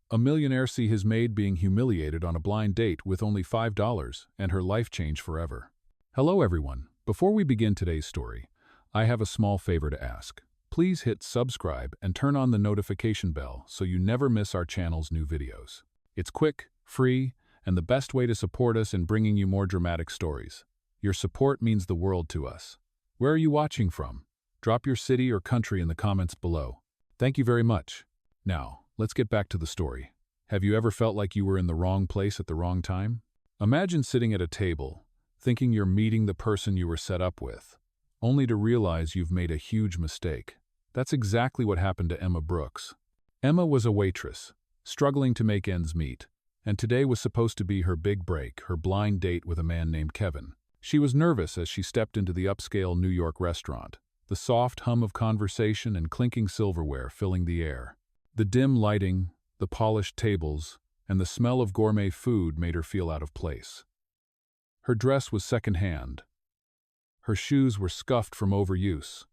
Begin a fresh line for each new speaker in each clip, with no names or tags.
A millionaire see his maid being humiliated on a blind date with only $5 and her life change forever. Hello everyone. Before we begin today's story, I have a small favor to ask. Please hit subscribe and turn on the notification bell so you never miss our channel's new videos. It's quick, free, and the best way to support us in bringing you more dramatic stories. Your support means the world to us. Where are you watching from? Drop your city or country in the comments below. Thank you very much. Now, let's get back to the story. Have you ever felt like you were in the wrong place at the wrong time? Imagine sitting at a table, thinking you're meeting the person you were set up with, only to realize you've made a huge mistake. That's exactly what happened to Emma Brooks. Emma was a waitress, struggling to make ends meet, and today was supposed to be her big break, her blind date with a man named Kevin. She was nervous as she stepped into the upscale New York restaurant, the soft hum of conversation and clinking silverware filling the air. The dim lighting, the polished tables, and the smell of gourmet food made her feel out of place. Her dress was secondhand. Her shoes were scuffed from overuse,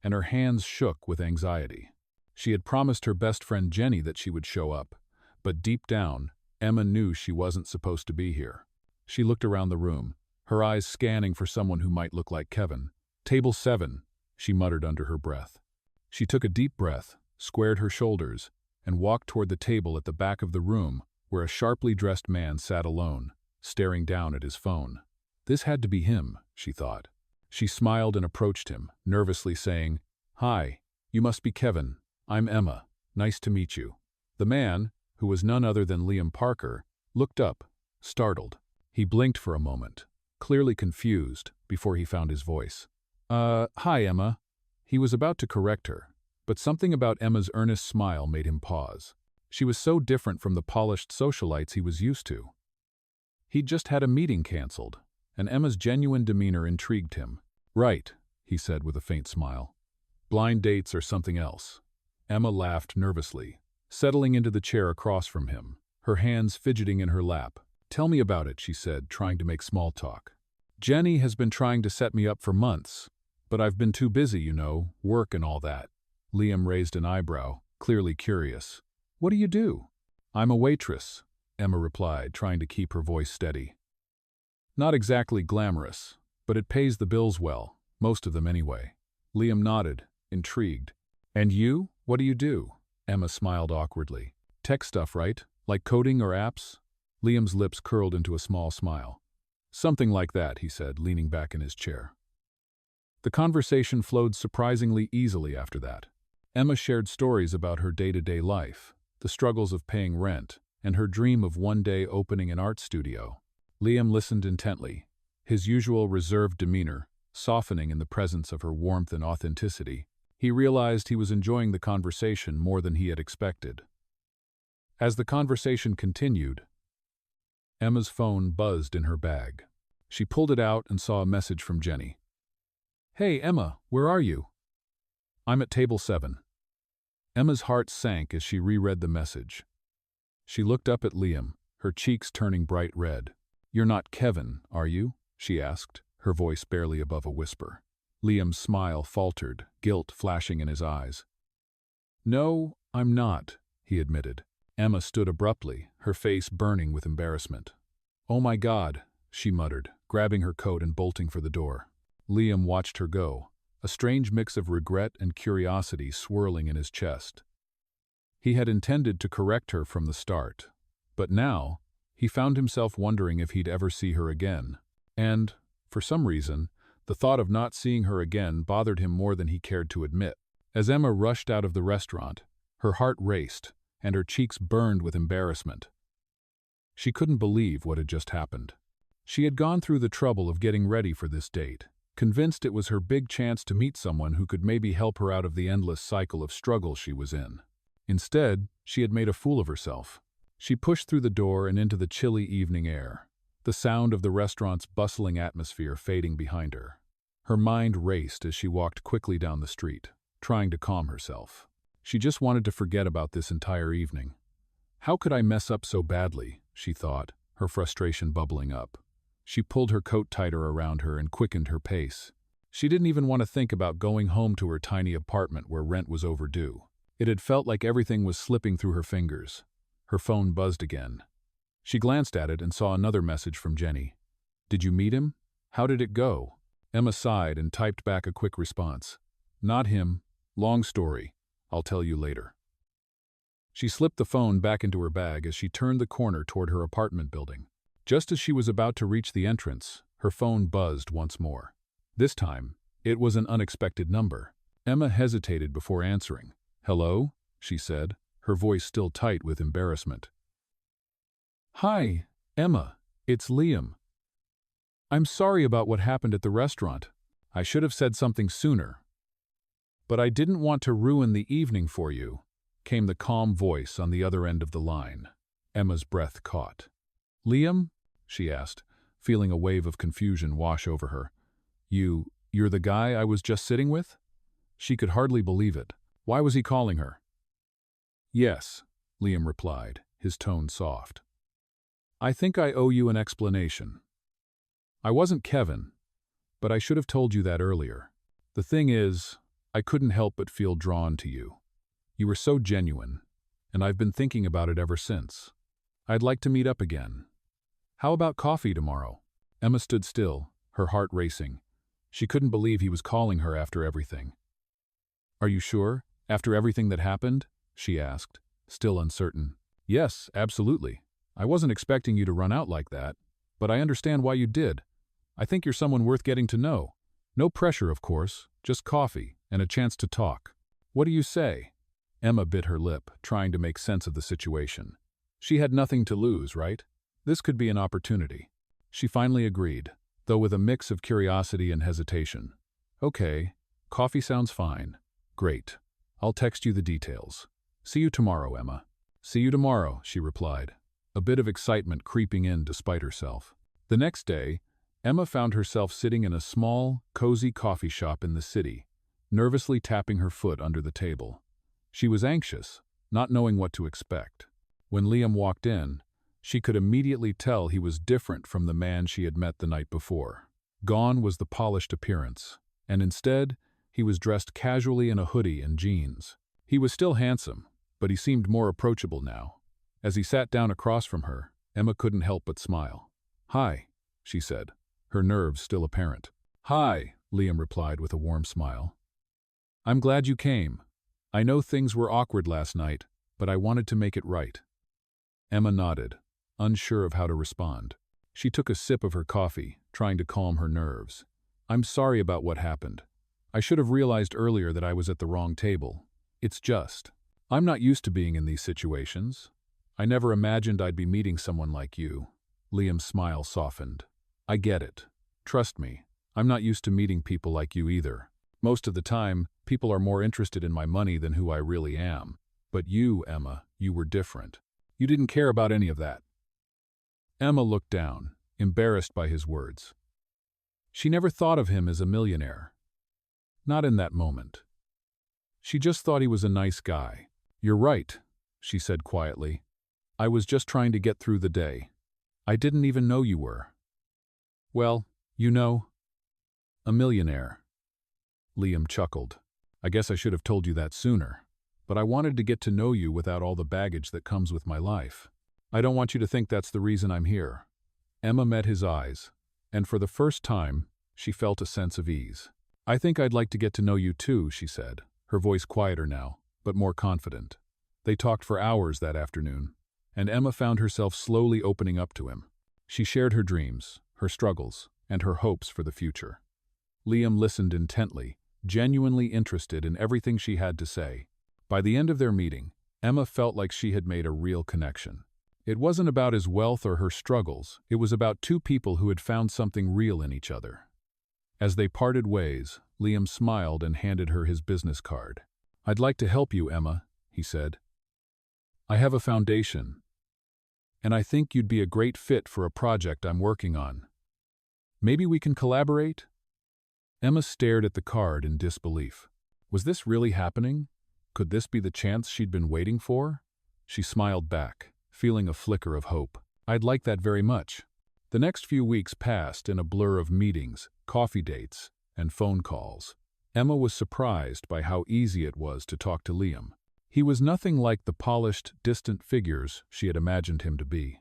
and her hands shook with anxiety. She had promised her best friend Jenny that she would show up, but deep down, Emma knew she wasn't supposed to be here. She looked around the room, her eyes scanning for someone who might look like Kevin. "Table 7, she muttered under her breath. She took a deep breath, squared her shoulders, and walked toward the table at the back of the room where a sharply dressed man sat alone, staring down at his phone. This had to be him, she thought. She smiled and approached him, nervously saying, "Hi, you must be Kevin. I'm Emma. Nice to meet you." The man, who was none other than Liam Parker, looked up, startled. He blinked for a moment, clearly confused, before he found his voice. Hi, Emma." He was about to correct her, but something about Emma's earnest smile made him pause. She was so different from the polished socialites he was used to. He'd just had a meeting canceled, and Emma's genuine demeanor intrigued him. "Right," he said with a faint smile. "Blind dates are something else." Emma laughed nervously, settling into the chair across from him, her hands fidgeting in her lap. "Tell me about it," she said, trying to make small talk. "Jenny has been trying to set me up for months, but I've been too busy, work and all that." Liam raised an eyebrow, clearly curious. "What do you do?" "I'm a waitress," Emma replied, trying to keep her voice steady. "Not exactly glamorous, but it pays the bills well, most of them anyway." Liam nodded, intrigued. "And you? What do you do?" Emma smiled awkwardly. "Tech stuff, right? Like coding or apps?" Liam's lips curled into a small smile. "Something like that," he said, leaning back in his chair. The conversation flowed surprisingly easily after that. Emma shared stories about her day-to-day life, the struggles of paying rent, and her dream of one day opening an art studio. Liam listened intently, his usual reserved demeanor softening in the presence of her warmth and authenticity. He realized he was enjoying the conversation more than he had expected. As the conversation continued, Emma's phone buzzed in her bag. She pulled it out and saw a message from Jenny. "Hey, Emma, where are you?" "I'm at table 7. Emma's heart sank as she reread the message. She looked up at Liam, her cheeks turning bright red. "You're not Kevin, are you?" she asked, her voice barely above a whisper. Liam's smile faltered, guilt flashing in his eyes. "No, I'm not," he admitted. Emma stood abruptly, her face burning with embarrassment. "Oh my God," she muttered, grabbing her coat and bolting for the door. Liam watched her go, a strange mix of regret and curiosity swirling in his chest. He had intended to correct her from the start, but now he found himself wondering if he'd ever see her again. And, for some reason, the thought of not seeing her again bothered him more than he cared to admit. As Emma rushed out of the restaurant, her heart raced, and her cheeks burned with embarrassment. She couldn't believe what had just happened. She had gone through the trouble of getting ready for this date, convinced it was her big chance to meet someone who could maybe help her out of the endless cycle of struggle she was in. Instead, she had made a fool of herself. She pushed through the door and into the chilly evening air, the sound of the restaurant's bustling atmosphere fading behind her. Her mind raced as she walked quickly down the street, trying to calm herself. She just wanted to forget about this entire evening. "How could I mess up so badly?" she thought, her frustration bubbling up. She pulled her coat tighter around her and quickened her pace. She didn't even want to think about going home to her tiny apartment where rent was overdue. It had felt like everything was slipping through her fingers. Her phone buzzed again. She glanced at it and saw another message from Jenny. "Did you meet him? How did it go?" Emma sighed and typed back a quick response. "Not him. Long story. I'll tell you later." She slipped the phone back into her bag as she turned the corner toward her apartment building. Just as she was about to reach the entrance, her phone buzzed once more. This time, it was an unexpected number. Emma hesitated before answering. "Hello?" she said, her voice still tight with embarrassment. "Hi, Emma. It's Liam. I'm sorry about what happened at the restaurant. I should have said something sooner. But I didn't want to ruin the evening for you," came the calm voice on the other end of the line. Emma's breath caught. "Liam?" she asked, feeling a wave of confusion wash over her. You're the guy I was just sitting with?" She could hardly believe it. Why was he calling her? "Yes," Liam replied, his tone soft. "I think I owe you an explanation. I wasn't Kevin, but I should have told you that earlier. The thing is, I couldn't help but feel drawn to you. You were so genuine, and I've been thinking about it ever since. I'd like to meet up again. How about coffee tomorrow?" Emma stood still, her heart racing. She couldn't believe he was calling her after everything. "Are you sure? After everything that happened?" she asked, still uncertain. "Yes, absolutely. I wasn't expecting you to run out like that, but I understand why you did. I think you're someone worth getting to know. No pressure, of course, just coffee and a chance to talk. What do you say?" Emma bit her lip, trying to make sense of the situation. She had nothing to lose, right? This could be an opportunity. She finally agreed, though with a mix of curiosity and hesitation. "Okay, coffee sounds fine. Great. I'll text you the details. See you tomorrow, Emma." "See you tomorrow," she replied, a bit of excitement creeping in despite herself. The next day, Emma found herself sitting in a small, cozy coffee shop in the city, nervously tapping her foot under the table. She was anxious, not knowing what to expect. When Liam walked in, she could immediately tell he was different from the man she had met the night before. Gone was the polished appearance, and instead, he was dressed casually in a hoodie and jeans. He was still handsome, but he seemed more approachable now. As he sat down across from her, Emma couldn't help but smile. "Hi," she said, her nerves still apparent. "Hi," Liam replied with a warm smile. "I'm glad you came. I know things were awkward last night, but I wanted to make it right." Emma nodded, unsure of how to respond. She took a sip of her coffee, trying to calm her nerves. "I'm sorry about what happened. I should have realized earlier that I was at the wrong table. It's just, I'm not used to being in these situations. I never imagined I'd be meeting someone like you." Liam's smile softened. "I get it. Trust me, I'm not used to meeting people like you either. Most of the time, people are more interested in my money than who I really am. But you, Emma, you were different. You didn't care about any of that." Emma looked down, embarrassed by his words. She never thought of him as a millionaire. Not in that moment. She just thought he was a nice guy. "You're right," she said quietly. "I was just trying to get through the day. I didn't even know you were. Well, you know, a millionaire." Liam chuckled. "I guess I should have told you that sooner. But I wanted to get to know you without all the baggage that comes with my life. I don't want you to think that's the reason I'm here." Emma met his eyes, and for the first time, she felt a sense of ease. "I think I'd like to get to know you too," she said, her voice quieter now, but more confident. They talked for hours that afternoon, and Emma found herself slowly opening up to him. She shared her dreams, her struggles, and her hopes for the future. Liam listened intently, genuinely interested in everything she had to say. By the end of their meeting, Emma felt like she had made a real connection. It wasn't about his wealth or her struggles, it was about two people who had found something real in each other. As they parted ways, Liam smiled and handed her his business card. "I'd like to help you, Emma," he said. "I have a foundation, and I think you'd be a great fit for a project I'm working on. Maybe we can collaborate?" Emma stared at the card in disbelief. Was this really happening? Could this be the chance she'd been waiting for? She smiled back, feeling a flicker of hope. "I'd like that very much." The next few weeks passed in a blur of meetings, coffee dates, and phone calls. Emma was surprised by how easy it was to talk to Liam. He was nothing like the polished, distant figures she had imagined him to be.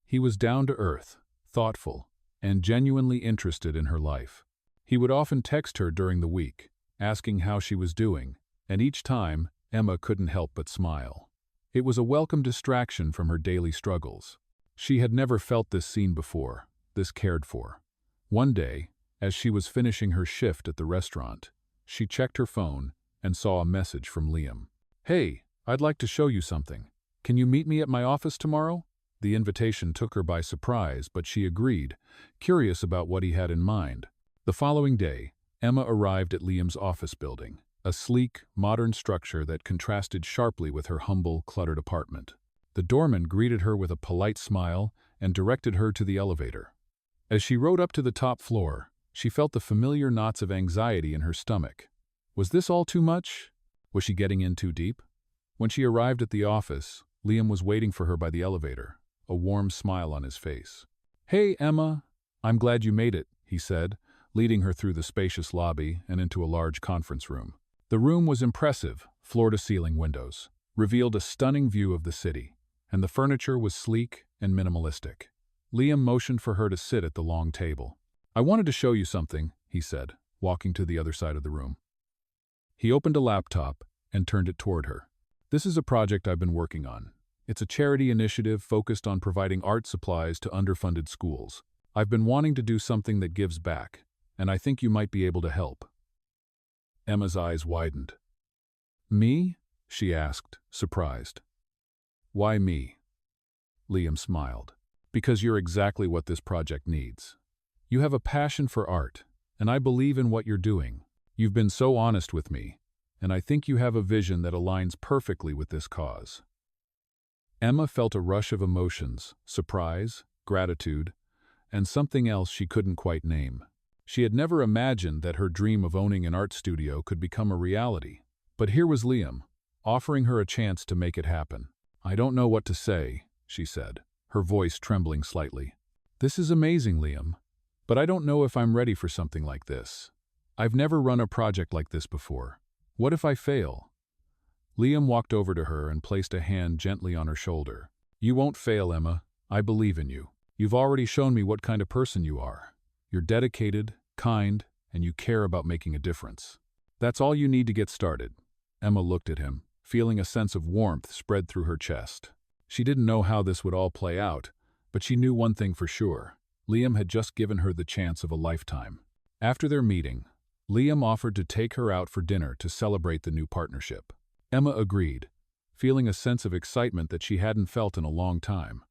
He was down to earth, thoughtful, and genuinely interested in her life. He would often text her during the week, asking how she was doing, and each time, Emma couldn't help but smile. It was a welcome distraction from her daily struggles. She had never felt this seen before, this cared for. One day, as she was finishing her shift at the restaurant, she checked her phone and saw a message from Liam. "Hey, I'd like to show you something. Can you meet me at my office tomorrow?" The invitation took her by surprise, but she agreed, curious about what he had in mind. The following day, Emma arrived at Liam's office building, a sleek, modern structure that contrasted sharply with her humble, cluttered apartment. The doorman greeted her with a polite smile and directed her to the elevator. As she rode up to the top floor, she felt the familiar knots of anxiety in her stomach. Was this all too much? Was she getting in too deep? When she arrived at the office, Liam was waiting for her by the elevator, a warm smile on his face. "Hey, Emma. I'm glad you made it," he said, leading her through the spacious lobby and into a large conference room. The room was impressive, floor-to-ceiling windows, revealed a stunning view of the city, and the furniture was sleek and minimalistic. Liam motioned for her to sit at the long table. "I wanted to show you something," he said, walking to the other side of the room. He opened a laptop and turned it toward her. "This is a project I've been working on. It's a charity initiative focused on providing art supplies to underfunded schools. I've been wanting to do something that gives back, and I think you might be able to help." Emma's eyes widened. "Me?" she asked, surprised. "Why me?" Liam smiled. "Because you're exactly what this project needs. You have a passion for art, and I believe in what you're doing. You've been so honest with me, and I think you have a vision that aligns perfectly with this cause." Emma felt a rush of emotions, surprise, gratitude, and something else she couldn't quite name. She had never imagined that her dream of owning an art studio could become a reality. But here was Liam, offering her a chance to make it happen. "I don't know what to say," she said, her voice trembling slightly. "This is amazing, Liam, but I don't know if I'm ready for something like this. I've never run a project like this before. What if I fail?" Liam walked over to her and placed a hand gently on her shoulder. "You won't fail, Emma. I believe in you. You've already shown me what kind of person you are. You're dedicated, kind, and you care about making a difference. That's all you need to get started." Emma looked at him, feeling a sense of warmth spread through her chest. She didn't know how this would all play out, but she knew one thing for sure. Liam had just given her the chance of a lifetime. After their meeting, Liam offered to take her out for dinner to celebrate the new partnership. Emma agreed, feeling a sense of excitement that she hadn't felt in a long time.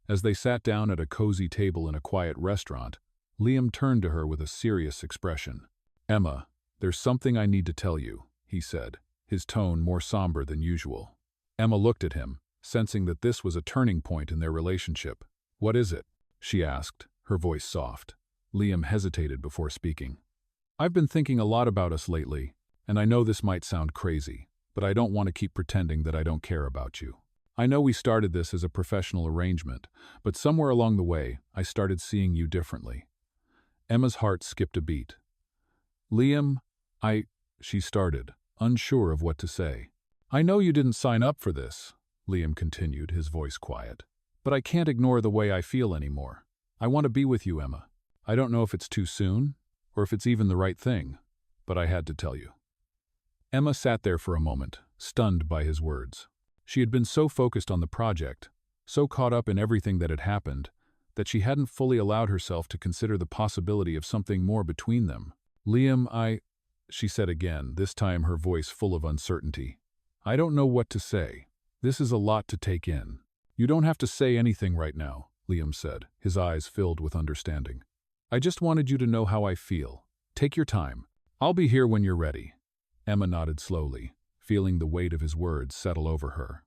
As they sat down at a cozy table in a quiet restaurant, Liam turned to her with a serious expression. "Emma, there's something I need to tell you," he said, his tone more somber than usual. Emma looked at him, sensing that this was a turning point in their relationship. "What is it?" she asked, her voice soft. Liam hesitated before speaking. "I've been thinking a lot about us lately, and I know this might sound crazy, but I don't want to keep pretending that I don't care about you. I know we started this as a professional arrangement, but somewhere along the way, I started seeing you differently." Emma's heart skipped a beat. "Liam, she started, unsure of what to say. "I know you didn't sign up for this," Liam continued, his voice quiet. "But I can't ignore the way I feel anymore. I want to be with you, Emma. I don't know if it's too soon, or if it's even the right thing, but I had to tell you." Emma sat there for a moment, stunned by his words. She had been so focused on the project, so caught up in everything that had happened, that she hadn't fully allowed herself to consider the possibility of something more between them. "Liam, she said again, this time her voice full of uncertainty. "I don't know what to say. This is a lot to take in." "You don't have to say anything right now," Liam said, his eyes filled with understanding. "I just wanted you to know how I feel. Take your time. I'll be here when you're ready." Emma nodded slowly, feeling the weight of his words settle over her.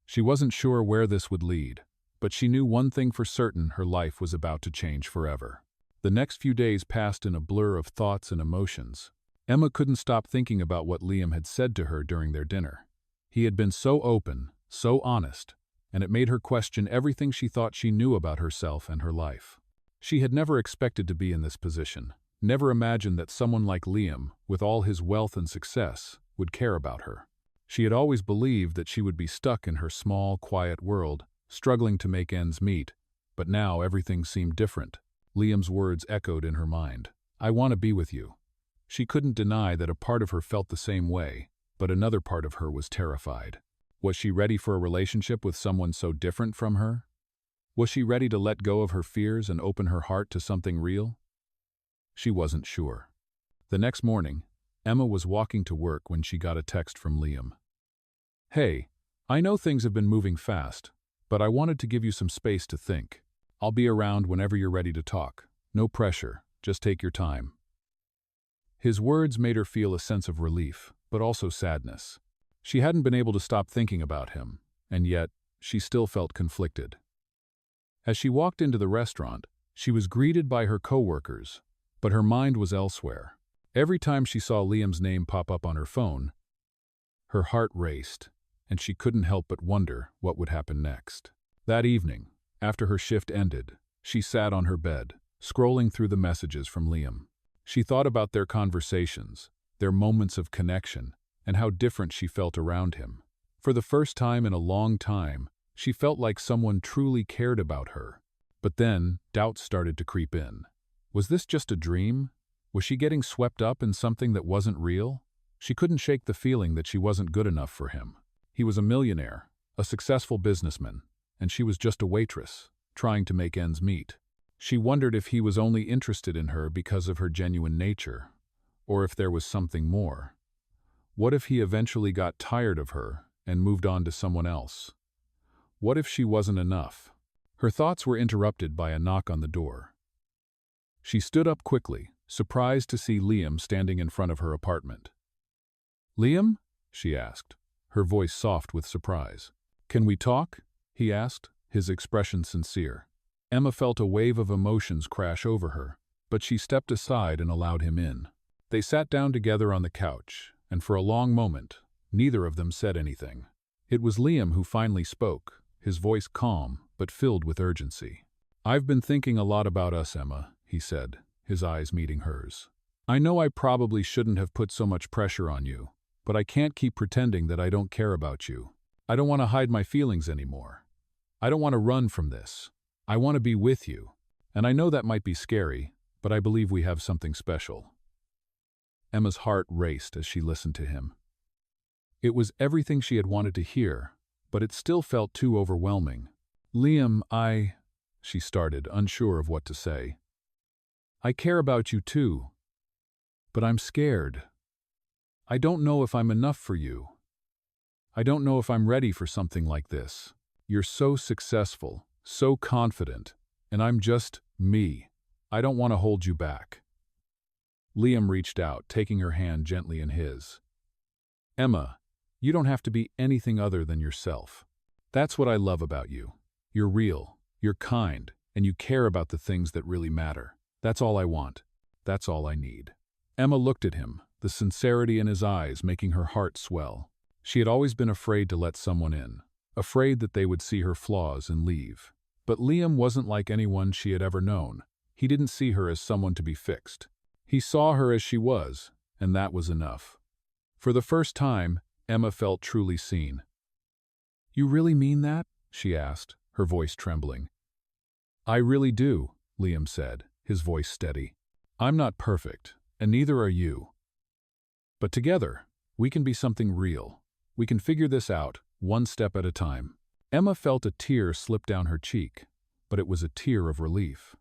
She wasn't sure where this would lead, but she knew one thing for certain: her life was about to change forever. The next few days passed in a blur of thoughts and emotions. Emma couldn't stop thinking about what Liam had said to her during their dinner. He had been so open, so honest, and it made her question everything she thought she knew about herself and her life. She had never expected to be in this position, never imagined that someone like Liam, with all his wealth and success, would care about her. She had always believed that she would be stuck in her small, quiet world, struggling to make ends meet, but now everything seemed different. Liam's words echoed in her mind. "I want to be with you." She couldn't deny that a part of her felt the same way, but another part of her was terrified. Was she ready for a relationship with someone so different from her? Was she ready to let go of her fears and open her heart to something real? She wasn't sure. The next morning, Emma was walking to work when she got a text from Liam. "Hey, I know things have been moving fast, but I wanted to give you some space to think. I'll be around whenever you're ready to talk. No pressure, just take your time." His words made her feel a sense of relief, but also sadness. She hadn't been able to stop thinking about him, and yet, she still felt conflicted. As she walked into the restaurant, she was greeted by her coworkers, but her mind was elsewhere. Every time she saw Liam's name pop up on her phone, her heart raced, and she couldn't help but wonder what would happen next. That evening, after her shift ended, she sat on her bed, scrolling through the messages from Liam. She thought about their conversations, their moments of connection, and how different she felt around him. For the first time in a long time, she felt like someone truly cared about her. But then, doubts started to creep in. Was this just a dream? Was she getting swept up in something that wasn't real? She couldn't shake the feeling that she wasn't good enough for him. He was a millionaire, a successful businessman, and she was just a waitress, trying to make ends meet. She wondered if he was only interested in her because of her genuine nature, or if there was something more. What if he eventually got tired of her and moved on to someone else? What if she wasn't enough? Her thoughts were interrupted by a knock on the door. She stood up quickly, surprised to see Liam standing in front of her apartment. "Liam?" she asked, her voice soft with surprise. "Can we talk?" he asked, his expression sincere. Emma felt a wave of emotions crash over her, but she stepped aside and allowed him in. They sat down together on the couch, and for a long moment, neither of them said anything. It was Liam who finally spoke, his voice calm but filled with urgency. "I've been thinking a lot about us, Emma," he said, his eyes meeting hers. "I know I probably shouldn't have put so much pressure on you, but I can't keep pretending that I don't care about you. I don't want to hide my feelings anymore. I don't want to run from this. I want to be with you. And I know that might be scary, but I believe we have something special." Emma's heart raced as she listened to him. It was everything she had wanted to hear, but it still felt too overwhelming. "Liam, she started, unsure of what to say. "I care about you too. But I'm scared. I don't know if I'm enough for you. I don't know if I'm ready for something like this. You're so successful, so confident, and I'm just me. I don't want to hold you back." Liam reached out, taking her hand gently in his. "Emma, you don't have to be anything other than yourself. That's what I love about you. You're real, you're kind, and you care about the things that really matter. That's all I want. That's all I need." Emma looked at him, the sincerity in his eyes making her heart swell. She had always been afraid to let someone in, afraid that they would see her flaws and leave. But Liam wasn't like anyone she had ever known. He didn't see her as someone to be fixed. He saw her as she was, and that was enough. For the first time, Emma felt truly seen. "You really mean that?" she asked, her voice trembling. "I really do," Liam said, his voice steady. "I'm not perfect, and neither are you. But together, we can be something real. We can figure this out, one step at a time." Emma felt a tear slip down her cheek, but it was a tear of relief.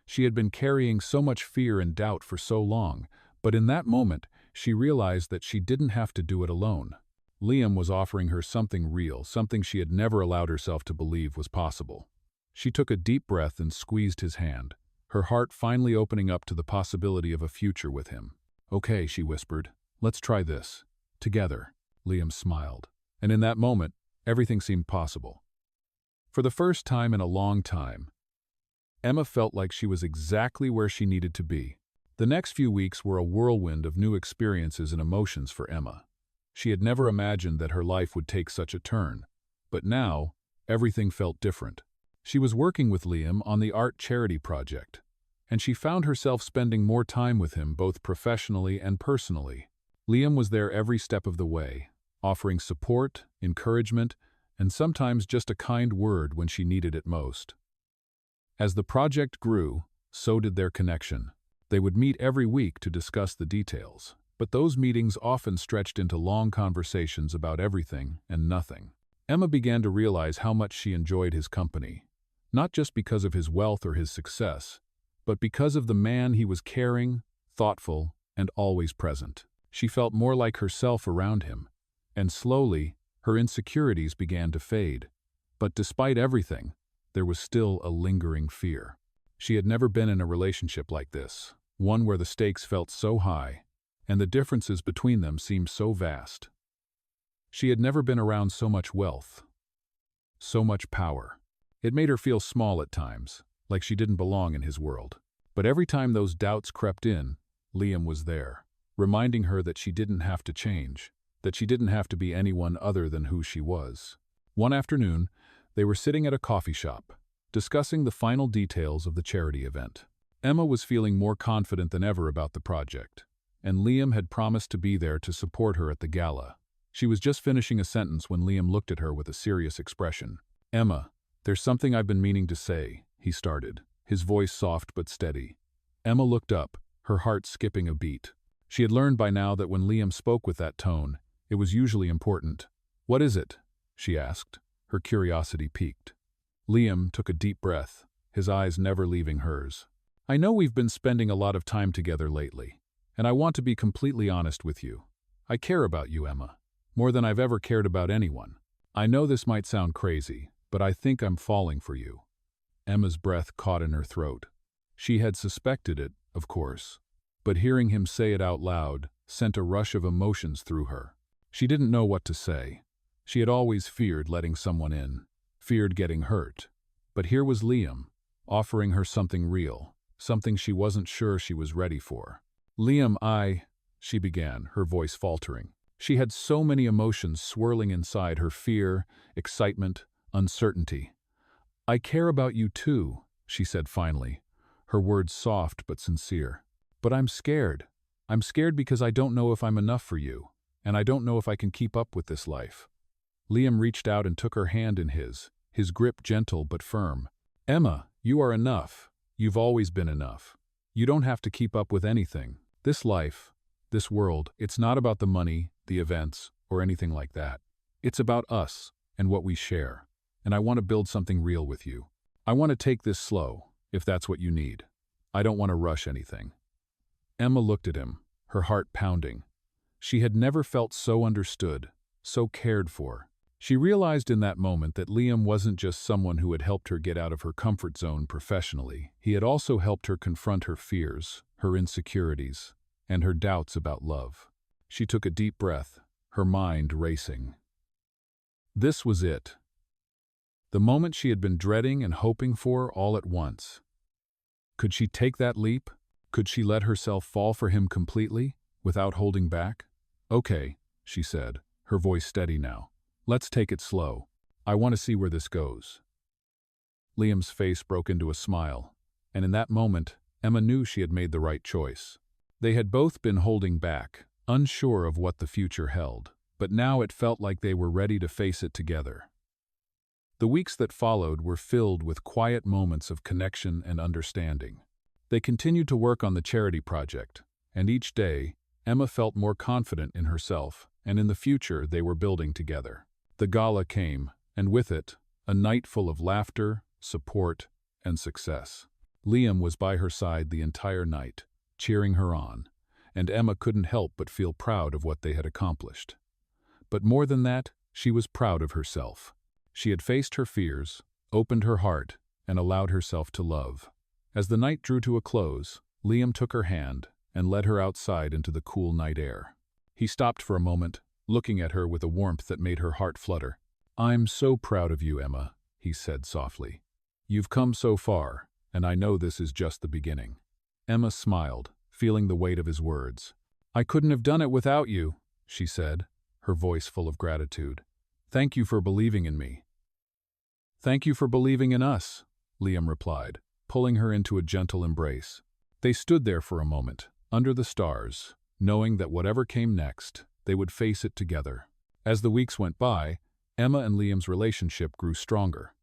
She had been carrying so much fear and doubt for so long, but in that moment, she realized that she didn't have to do it alone. Liam was offering her something real, something she had never allowed herself to believe was possible. She took a deep breath and squeezed his hand, her heart finally opening up to the possibility of a future with him. "Okay," she whispered, "let's try this. Together." Liam smiled, and in that moment, everything seemed possible. For the first time in a long time, Emma felt like she was exactly where she needed to be. The next few weeks were a whirlwind of new experiences and emotions for Emma. She had never imagined that her life would take such a turn, but now, everything felt different. She was working with Liam on the art charity project, and she found herself spending more time with him both professionally and personally. Liam was there every step of the way, offering support, encouragement, and sometimes just a kind word when she needed it most. As the project grew, so did their connection. They would meet every week to discuss the details, but those meetings often stretched into long conversations about everything and nothing. Emma began to realize how much she enjoyed his company, not just because of his wealth or his success, but because of the man he was caring, thoughtful, and always present. She felt more like herself around him, and slowly, her insecurities began to fade. But despite everything, there was still a lingering fear. She had never been in a relationship like this, one where the stakes felt so high, and the differences between them seemed so vast. She had never been around so much wealth, so much power. It made her feel small at times, like she didn't belong in his world. But every time those doubts crept in, Liam was there, reminding her that she didn't have to change, that she didn't have to be anyone other than who she was. One afternoon, they were sitting at a coffee shop, discussing the final details of the charity event. Emma was feeling more confident than ever about the project, and Liam had promised to be there to support her at the gala. She was just finishing a sentence when Liam looked at her with a serious expression. "Emma, there's something I've been meaning to say," he started, his voice soft but steady. Emma looked up, her heart skipping a beat. She had learned by now that when Liam spoke with that tone, it was usually important. "What is it?" she asked, her curiosity piqued. Liam took a deep breath, his eyes never leaving hers. "I know we've been spending a lot of time together lately, and I want to be completely honest with you. I care about you, Emma, more than I've ever cared about anyone. I know this might sound crazy, but I think I'm falling for you." Emma's breath caught in her throat. She had suspected it, of course, but hearing him say it out loud sent a rush of emotions through her. She didn't know what to say. She had always feared letting someone in, feared getting hurt. But here was Liam, offering her something real, something she wasn't sure she was ready for. "Liam, she began, her voice faltering. She had so many emotions swirling inside her: fear, excitement, uncertainty. "I care about you too," she said finally, her words soft but sincere. "But I'm scared. I'm scared because I don't know if I'm enough for you, and I don't know if I can keep up with this life." Liam reached out and took her hand in his grip gentle but firm. "Emma, you are enough. You've always been enough. You don't have to keep up with anything. This life, this world, it's not about the money, the events, or anything like that. It's about us and what we share. And I want to build something real with you. I want to take this slow, if that's what you need. I don't want to rush anything." Emma looked at him, her heart pounding. She had never felt so understood, so cared for. She realized in that moment that Liam wasn't just someone who had helped her get out of her comfort zone professionally. He had also helped her confront her fears, her insecurities, and her doubts about love. She took a deep breath, her mind racing. This was it. The moment she had been dreading and hoping for all at once. Could she take that leap? Could she let herself fall for him completely, without holding back? "Okay," she said, her voice steady now. "Let's take it slow. I want to see where this goes." Liam's face broke into a smile, and in that moment, Emma knew she had made the right choice. They had both been holding back, unsure of what the future held, but now it felt like they were ready to face it together. The weeks that followed were filled with quiet moments of connection and understanding. They continued to work on the charity project, and each day, Emma felt more confident in herself and in the future they were building together. The gala came, and with it, a night full of laughter, support, and success. Liam was by her side the entire night, cheering her on, and Emma couldn't help but feel proud of what they had accomplished. But more than that, she was proud of herself. She had faced her fears, opened her heart, and allowed herself to love. As the night drew to a close, Liam took her hand and led her outside into the cool night air. He stopped for a moment, looking at her with a warmth that made her heart flutter. "I'm so proud of you, Emma," he said softly. "You've come so far, and I know this is just the beginning." Emma smiled, feeling the weight of his words. "I couldn't have done it without you," she said, her voice full of gratitude. "Thank you for believing in me." "Thank you for believing in us," Liam replied, pulling her into a gentle embrace. They stood there for a moment, under the stars, knowing that whatever came next, they would face it together. As the weeks went by, Emma and Liam's relationship grew stronger.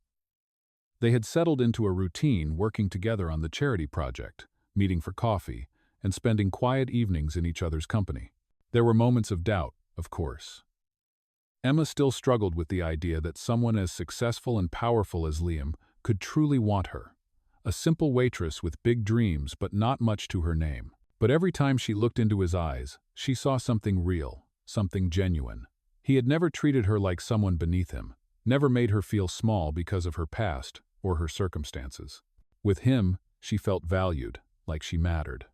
They had settled into a routine, working together on the charity project, meeting for coffee, and spending quiet evenings in each other's company. There were moments of doubt, of course. Emma still struggled with the idea that someone as successful and powerful as Liam could truly want her. A simple waitress with big dreams but not much to her name. But every time she looked into his eyes, she saw something real, something genuine. He had never treated her like someone beneath him, never made her feel small because of her past or her circumstances. With him, she felt valued, like she mattered.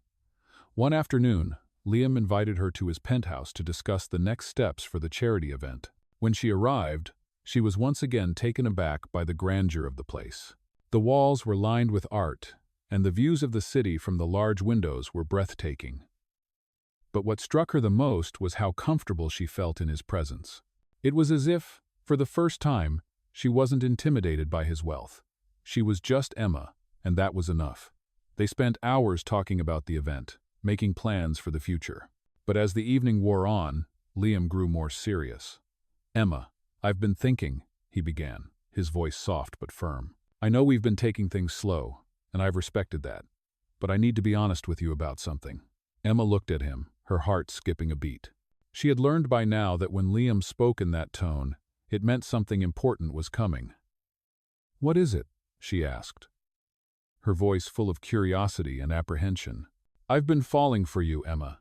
One afternoon, Liam invited her to his penthouse to discuss the next steps for the charity event. When she arrived, she was once again taken aback by the grandeur of the place. The walls were lined with art, and the views of the city from the large windows were breathtaking. But what struck her the most was how comfortable she felt in his presence. It was as if, for the first time, she wasn't intimidated by his wealth. She was just Emma, and that was enough. They spent hours talking about the event, making plans for the future. But as the evening wore on, Liam grew more serious. "Emma, I've been thinking," he began, his voice soft but firm. "I know we've been taking things slow, and I've respected that. But I need to be honest with you about something." Emma looked at him, her heart skipping a beat. She had learned by now that when Liam spoke in that tone, it meant something important was coming. "What is it?" she asked, her voice full of curiosity and apprehension. "I've been falling for you, Emma.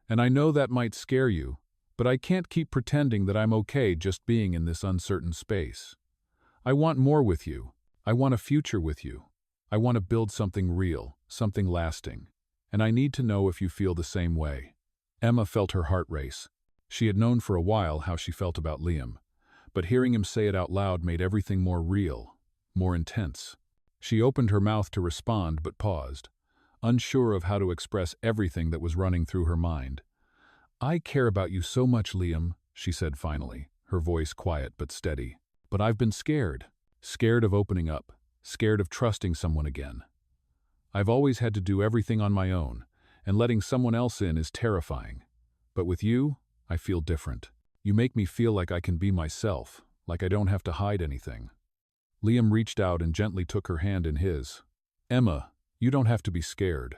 And I know that might scare you, but I can't keep pretending that I'm okay just being in this uncertain space. I want more with you. I want a future with you. I want to build something real, something lasting. And I need to know if you feel the same way." Emma felt her heart race. She had known for a while how she felt about Liam, but hearing him say it out loud made everything more real, more intense. She opened her mouth to respond but paused, unsure of how to express everything that was running through her mind. "I care about you so much, Liam," she said finally, her voice quiet but steady. "But I've been scared. Scared of opening up. Scared of trusting someone again. I've always had to do everything on my own, and letting someone else in is terrifying. But with you, I feel different. You make me feel like I can be myself, like I don't have to hide anything." Liam reached out and gently took her hand in his. "Emma, you don't have to be scared.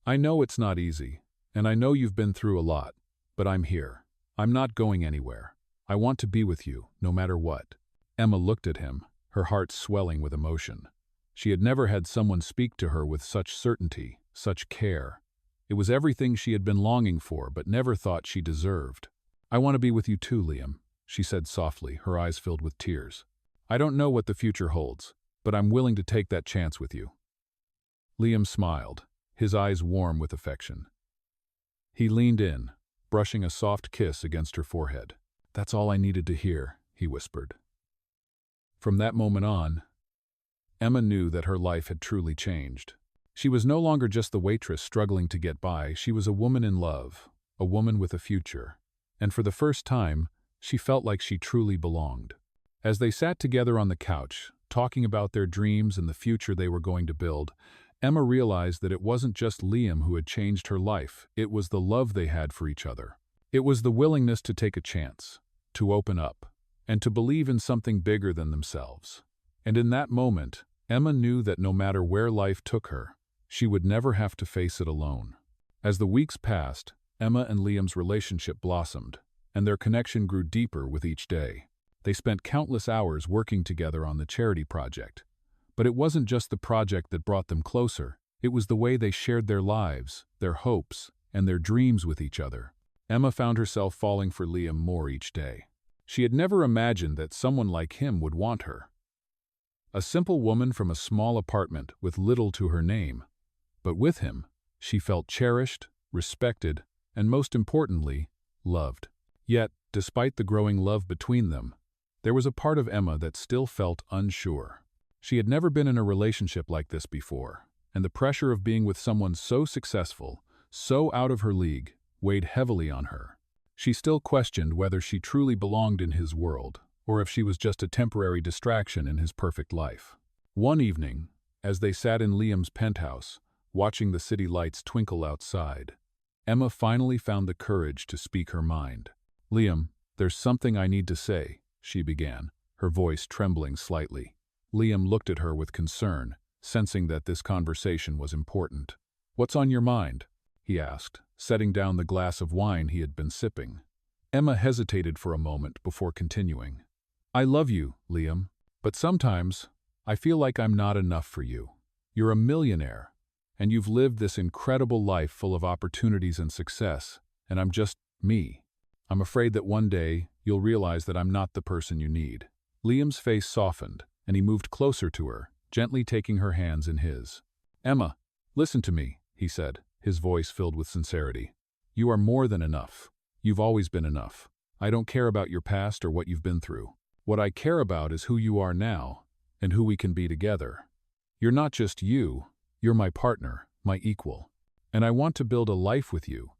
I know it's not easy, and I know you've been through a lot, but I'm here. I'm not going anywhere. I want to be with you, no matter what." Emma looked at him, her heart swelling with emotion. She had never had someone speak to her with such certainty, such care. It was everything she had been longing for but never thought she deserved. "I want to be with you too, Liam," she said softly, her eyes filled with tears. "I don't know what the future holds, but I'm willing to take that chance with you." Liam smiled, his eyes warm with affection. He leaned in, brushing a soft kiss against her forehead. "That's all I needed to hear," he whispered. From that moment on, Emma knew that her life had truly changed. She was no longer just the waitress struggling to get by, she was a woman in love, a woman with a future. And for the first time, she felt like she truly belonged. As they sat together on the couch, talking about their dreams and the future they were going to build, Emma realized that it wasn't just Liam who had changed her life, it was the love they had for each other. It was the willingness to take a chance, to open up, and to believe in something bigger than themselves. And in that moment, Emma knew that no matter where life took her, she would never have to face it alone. As the weeks passed, Emma and Liam's relationship blossomed, and their connection grew deeper with each day. They spent countless hours working together on the charity project. But it wasn't just the project that brought them closer, it was the way they shared their lives, their hopes, and their dreams with each other. Emma found herself falling for Liam more each day. She had never imagined that someone like him would want her. A simple woman from a small apartment with little to her name. But with him, she felt cherished, respected, and most importantly, loved. Yet, despite the growing love between them, there was a part of Emma that still felt unsure. She had never been in a relationship like this before, and the pressure of being with someone so successful, so out of her league, weighed heavily on her. She still questioned whether she truly belonged in his world, or if she was just a temporary distraction in his perfect life. One evening, as they sat in Liam's penthouse, watching the city lights twinkle outside, Emma finally found the courage to speak her mind. "Liam, "There's something I need to say," she began, her voice trembling slightly. Liam looked at her with concern, sensing that this conversation was important. "What's on your mind?" he asked, setting down the glass of wine he had been sipping. Emma hesitated for a moment before continuing. "I love you, Liam, but sometimes I feel like I'm not enough for you. You're a millionaire, and you've lived this incredible life full of opportunities and success, and I'm just me. I'm afraid that one day you'll realize that I'm not the person you need." Liam's face softened, and he moved closer to her, gently taking her hands in his. "Emma, listen to me," he said, his voice filled with sincerity. "You are more than enough. You've always been enough. I don't care about your past or what you've been through. What I care about is who you are now, and who we can be together. You're not just you, you're my partner, my equal. And I want to build a life with you,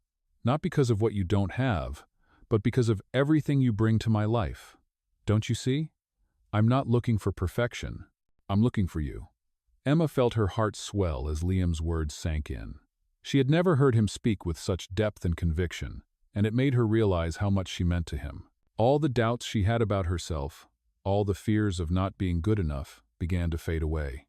not because of what you don't have, but because of everything you bring to my life. Don't you see? I'm not looking for perfection. I'm looking for you." Emma felt her heart swell as Liam's words sank in. She had never heard him speak with such depth and conviction, and it made her realize how much she meant to him. All the doubts she had about herself, all the fears of not being good enough, began to fade away.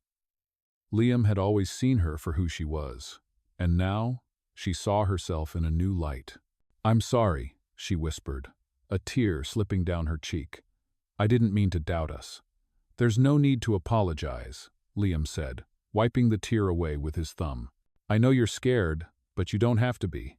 Liam had always seen her for who she was, and now she saw herself in a new light. "I'm sorry," she whispered, a tear slipping down her cheek. "I didn't mean to doubt us." "There's no need to apologize," Liam said, wiping the tear away with his thumb. "I know you're scared, but you don't have to be.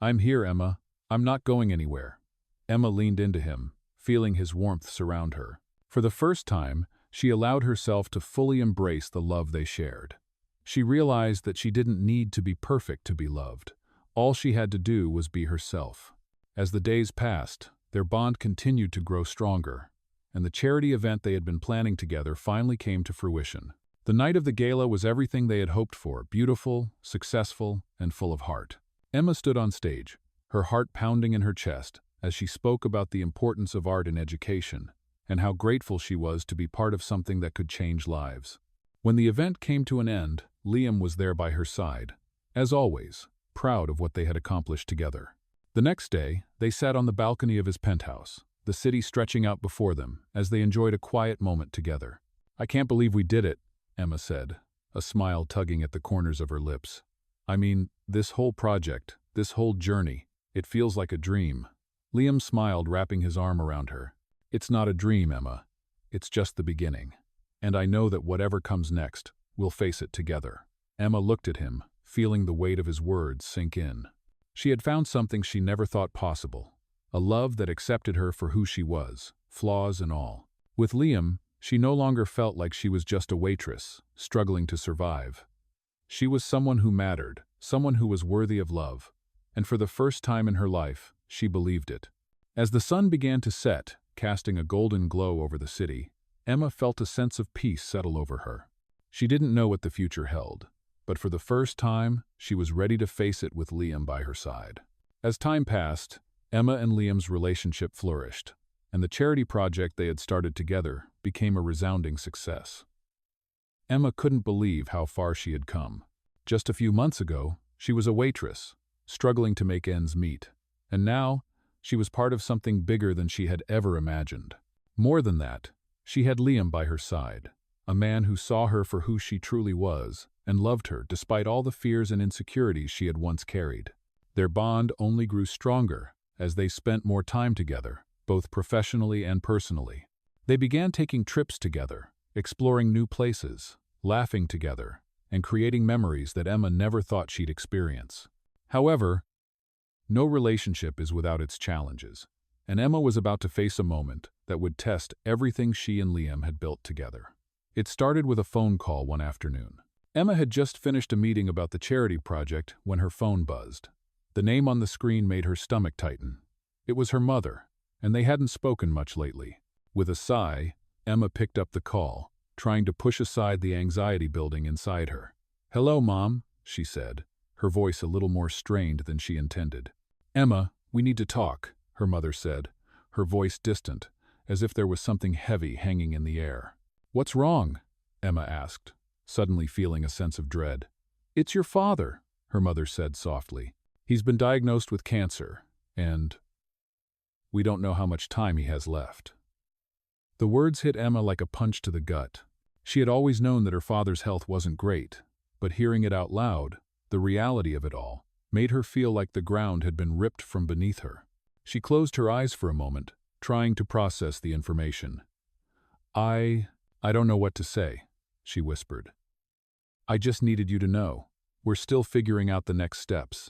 I'm here, Emma. I'm not going anywhere." Emma leaned into him, feeling his warmth surround her. For the first time, she allowed herself to fully embrace the love they shared. She realized that she didn't need to be perfect to be loved. All she had to do was be herself. As the days passed, their bond continued to grow stronger, and the charity event they had been planning together finally came to fruition. The night of the gala was everything they had hoped for: beautiful, successful, and full of heart. Emma stood on stage, her heart pounding in her chest, as she spoke about the importance of art in education, and how grateful she was to be part of something that could change lives. When the event came to an end, Liam was there by her side, as always, proud of what they had accomplished together. The next day, they sat on the balcony of his penthouse, the city stretching out before them, as they enjoyed a quiet moment together. "I can't believe we did it," Emma said, a smile tugging at the corners of her lips. "I mean, this whole project, this whole journey, it feels like a dream." Liam smiled, wrapping his arm around her. "It's not a dream, Emma. It's just the beginning. And I know that whatever comes next, we'll face it together." Emma looked at him, feeling the weight of his words sink in. She had found something she never thought possible, a love that accepted her for who she was, flaws and all. With Liam, she no longer felt like she was just a waitress, struggling to survive. She was someone who mattered, someone who was worthy of love, and for the first time in her life, she believed it. As the sun began to set, casting a golden glow over the city, Emma felt a sense of peace settle over her. She didn't know what the future held, but for the first time, she was ready to face it with Liam by her side. As time passed, Emma and Liam's relationship flourished, and the charity project they had started together became a resounding success. Emma couldn't believe how far she had come. Just a few months ago, she was a waitress, struggling to make ends meet, and now she was part of something bigger than she had ever imagined. More than that, she had Liam by her side, a man who saw her for who she truly was and loved her despite all the fears and insecurities she had once carried. Their bond only grew stronger as they spent more time together, both professionally and personally. They began taking trips together, exploring new places, laughing together, and creating memories that Emma never thought she'd experience. However, no relationship is without its challenges, and Emma was about to face a moment that would test everything she and Liam had built together. It started with a phone call one afternoon. Emma had just finished a meeting about the charity project when her phone buzzed. The name on the screen made her stomach tighten. It was her mother, and they hadn't spoken much lately. With a sigh, Emma picked up the call, trying to push aside the anxiety building inside her. "Hello, Mom," she said, her voice a little more strained than she intended. "Emma, we need to talk," her mother said, her voice distant, as if there was something heavy hanging in the air. "What's wrong?" Emma asked, suddenly feeling a sense of dread. "It's your father," her mother said softly. "He's been diagnosed with cancer, and..." We don't know how much time he has left." The words hit Emma like a punch to the gut. She had always known that her father's health wasn't great, but hearing it out loud, the reality of it all, made her feel like the ground had been ripped from beneath her. She closed her eyes for a moment, trying to process the information. I don't know what to say," she whispered. "I just needed you to know. We're still figuring out the next steps.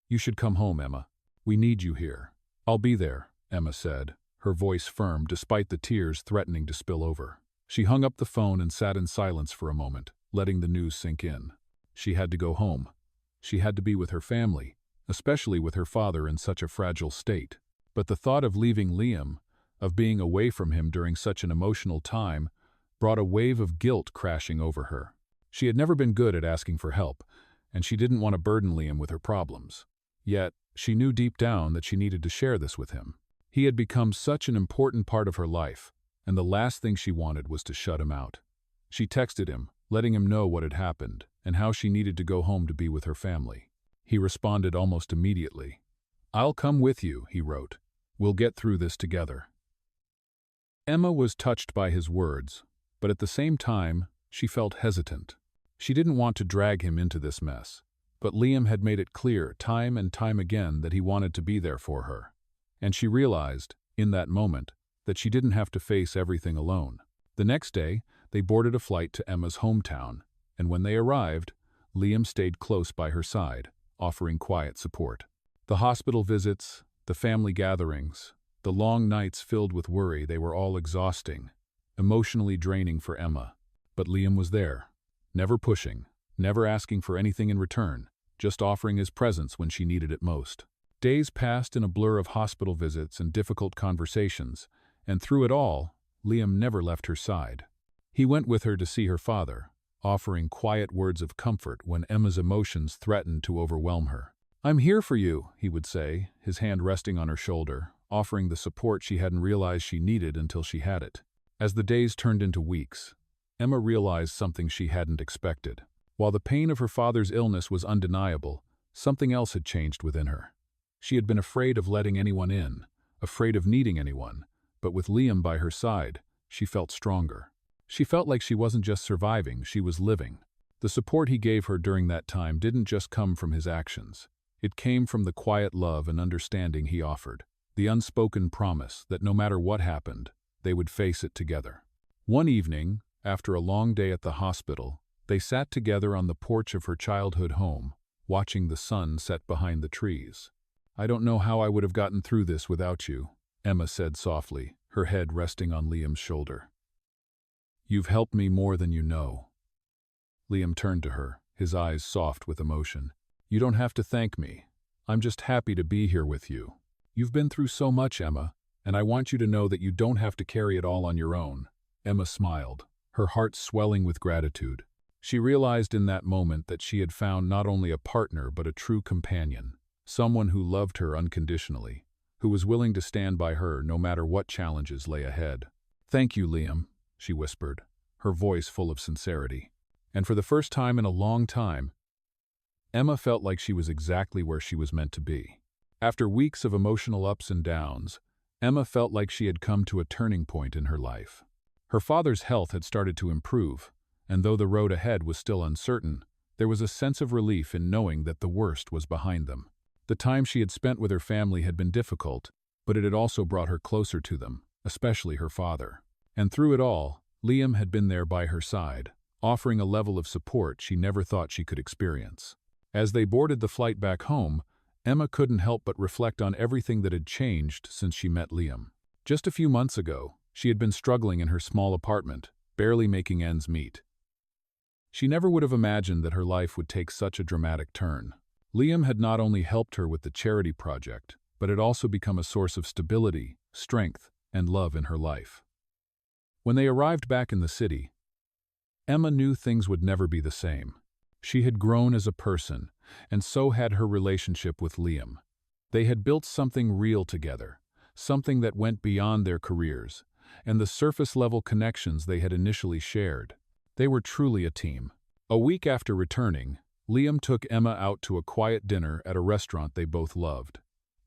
You should come home, Emma. We need you here." "I'll be there," Emma said, her voice firm despite the tears threatening to spill over. She hung up the phone and sat in silence for a moment, letting the news sink in. She had to go home. She had to be with her family, especially with her father in such a fragile state. But the thought of leaving Liam, of being away from him during such an emotional time, brought a wave of guilt crashing over her. She had never been good at asking for help, and she didn't want to burden Liam with her problems. Yet, she knew deep down that she needed to share this with him. He had become such an important part of her life, and the last thing she wanted was to shut him out. She texted him, letting him know what had happened and how she needed to go home to be with her family. He responded almost immediately. "I'll come with you," he wrote. "We'll get through this together." Emma was touched by his words, but at the same time, she felt hesitant. She didn't want to drag him into this mess, but Liam had made it clear time and time again that he wanted to be there for her. And she realized, in that moment, that she didn't have to face everything alone. The next day, they boarded a flight to Emma's hometown, and when they arrived, Liam stayed close by her side, offering quiet support. The hospital visits, the family gatherings, the long nights filled with worry, they were all exhausting, emotionally draining for Emma. But Liam was there, never pushing, never asking for anything in return, just offering his presence when she needed it most. Days passed in a blur of hospital visits and difficult conversations, and through it all, Liam never left her side. He went with her to see her father, offering quiet words of comfort when Emma's emotions threatened to overwhelm her. "I'm here for you," he would say, his hand resting on her shoulder, offering the support she hadn't realized she needed until she had it. As the days turned into weeks, Emma realized something she hadn't expected. While the pain of her father's illness was undeniable, something else had changed within her. She had been afraid of letting anyone in, afraid of needing anyone, but with Liam by her side, she felt stronger. She felt like she wasn't just surviving, she was living. The support he gave her during that time didn't just come from his actions. It came from the quiet love and understanding he offered, the unspoken promise that no matter what happened, they would face it together. One evening, after a long day at the hospital, they sat together on the porch of her childhood home, watching the sun set behind the trees. "I don't know how I would have gotten through this without you," Emma said softly, her head resting on Liam's shoulder. "You've helped me more than you know." Liam turned to her, his eyes soft with emotion. "You don't have to thank me. I'm just happy to be here with you. You've been through so much, Emma, and I want you to know that you don't have to carry it all on your own." Emma smiled, her heart swelling with gratitude. She realized in that moment that she had found not only a partner but a true companion, someone who loved her unconditionally, who was willing to stand by her no matter what challenges lay ahead. "Thank you, Liam," she whispered, her voice full of sincerity. And for the first time in a long time, Emma felt like she was exactly where she was meant to be. After weeks of emotional ups and downs, Emma felt like she had come to a turning point in her life. Her father's health had started to improve, and though the road ahead was still uncertain, there was a sense of relief in knowing that the worst was behind them. The time she had spent with her family had been difficult, but it had also brought her closer to them, especially her father. And through it all, Liam had been there by her side, offering a level of support she never thought she could experience. As they boarded the flight back home, Emma couldn't help but reflect on everything that had changed since she met Liam. Just a few months ago, she had been struggling in her small apartment, barely making ends meet. She never would have imagined that her life would take such a dramatic turn. Liam had not only helped her with the charity project, but had also become a source of stability, strength, and love in her life. When they arrived back in the city, Emma knew things would never be the same. She had grown as a person, and so had her relationship with Liam. They had built something real together, something that went beyond their careers, and the surface-level connections they had initially shared. They were truly a team. A week after returning, Liam took Emma out to a quiet dinner at a restaurant they both loved.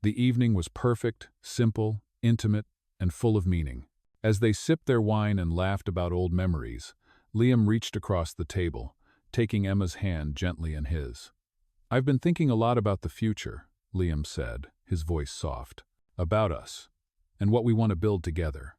The evening was perfect, simple, intimate, and full of meaning. As they sipped their wine and laughed about old memories, Liam reached across the table, taking Emma's hand gently in his. "I've been thinking a lot about the future," Liam said, his voice soft. "About us, and what we want to build together."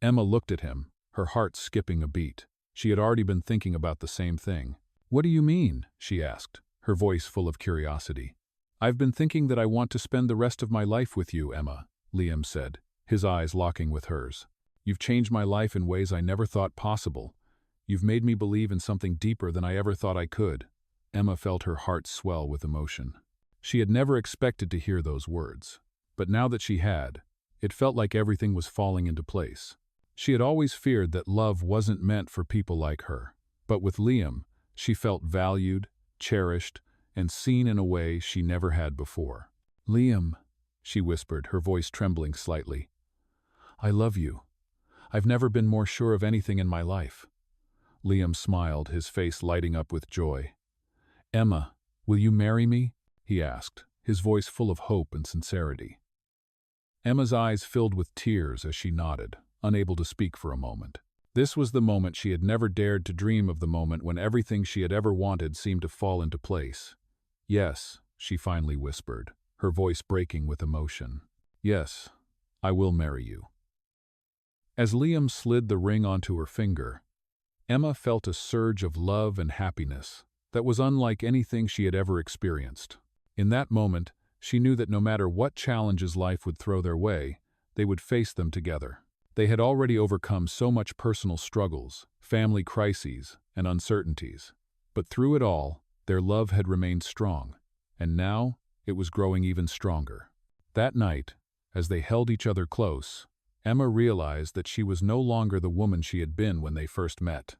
Emma looked at him, her heart skipping a beat. She had already been thinking about the same thing. "What do you mean?" she asked, her voice full of curiosity. "I've been thinking that I want to spend the rest of my life with you, Emma," Liam said, his eyes locking with hers. "You've changed my life in ways I never thought possible. You've made me believe in something deeper than I ever thought I could." Emma felt her heart swell with emotion. She had never expected to hear those words, but now that she had, it felt like everything was falling into place. She had always feared that love wasn't meant for people like her, but with Liam, she felt valued, cherished, and seen in a way she never had before. "Liam," she whispered, her voice trembling slightly. "I love you. I've never been more sure of anything in my life." Liam smiled, his face lighting up with joy. "Emma, will you marry me?" he asked, his voice full of hope and sincerity. Emma's eyes filled with tears as she nodded, unable to speak for a moment. This was the moment she had never dared to dream of, the moment when everything she had ever wanted seemed to fall into place. "Yes," she finally whispered, her voice breaking with emotion. "Yes, I will marry you." As Liam slid the ring onto her finger, Emma felt a surge of love and happiness that was unlike anything she had ever experienced. In that moment, she knew that no matter what challenges life would throw their way, they would face them together. They had already overcome so much personal struggles, family crises, and uncertainties. But through it all, their love had remained strong, and now it was growing even stronger. That night, as they held each other close, Emma realized that she was no longer the woman she had been when they first met.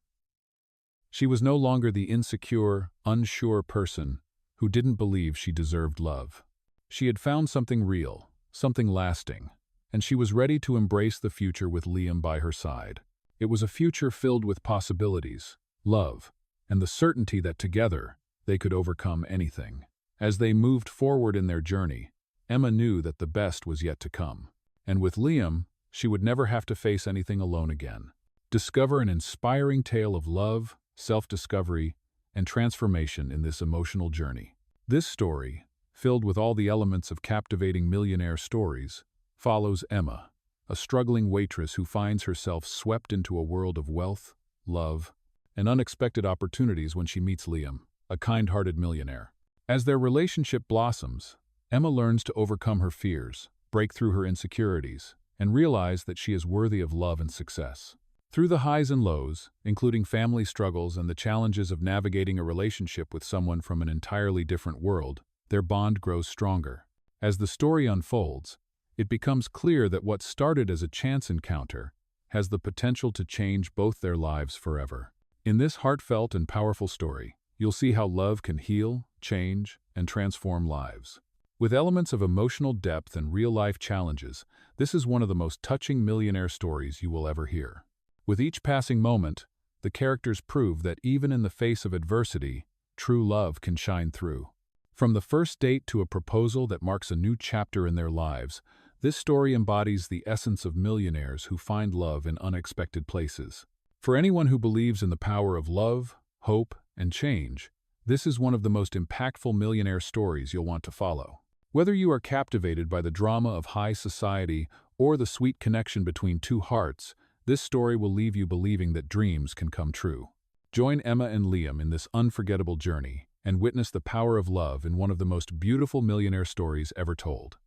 She was no longer the insecure, unsure person who didn't believe she deserved love. She had found something real, something lasting, and she was ready to embrace the future with Liam by her side. It was a future filled with possibilities, love, and the certainty that together they could overcome anything. As they moved forward in their journey, Emma knew that the best was yet to come. And with Liam, she would never have to face anything alone again. Discover an inspiring tale of love, self-discovery, and transformation in this emotional journey. This story, filled with all the elements of captivating millionaire stories, follows Emma, a struggling waitress who finds herself swept into a world of wealth, love, and unexpected opportunities when she meets Liam, a kind-hearted millionaire. As their relationship blossoms, Emma learns to overcome her fears, break through her insecurities, and realize that she is worthy of love and success. Through the highs and lows, including family struggles and the challenges of navigating a relationship with someone from an entirely different world, their bond grows stronger. As the story unfolds, it becomes clear that what started as a chance encounter has the potential to change both their lives forever. In this heartfelt and powerful story, you'll see how love can heal, change, and transform lives. With elements of emotional depth and real-life challenges, this is one of the most touching millionaire stories you will ever hear. With each passing moment, the characters prove that even in the face of adversity, true love can shine through. From the first date to a proposal that marks a new chapter in their lives, this story embodies the essence of millionaires who find love in unexpected places. For anyone who believes in the power of love, hope, and change, this is one of the most impactful millionaire stories you'll want to follow. Whether you are captivated by the drama of high society or the sweet connection between two hearts, this story will leave you believing that dreams can come true. Join Emma and Liam in this unforgettable journey and witness the power of love in one of the most beautiful millionaire stories ever told.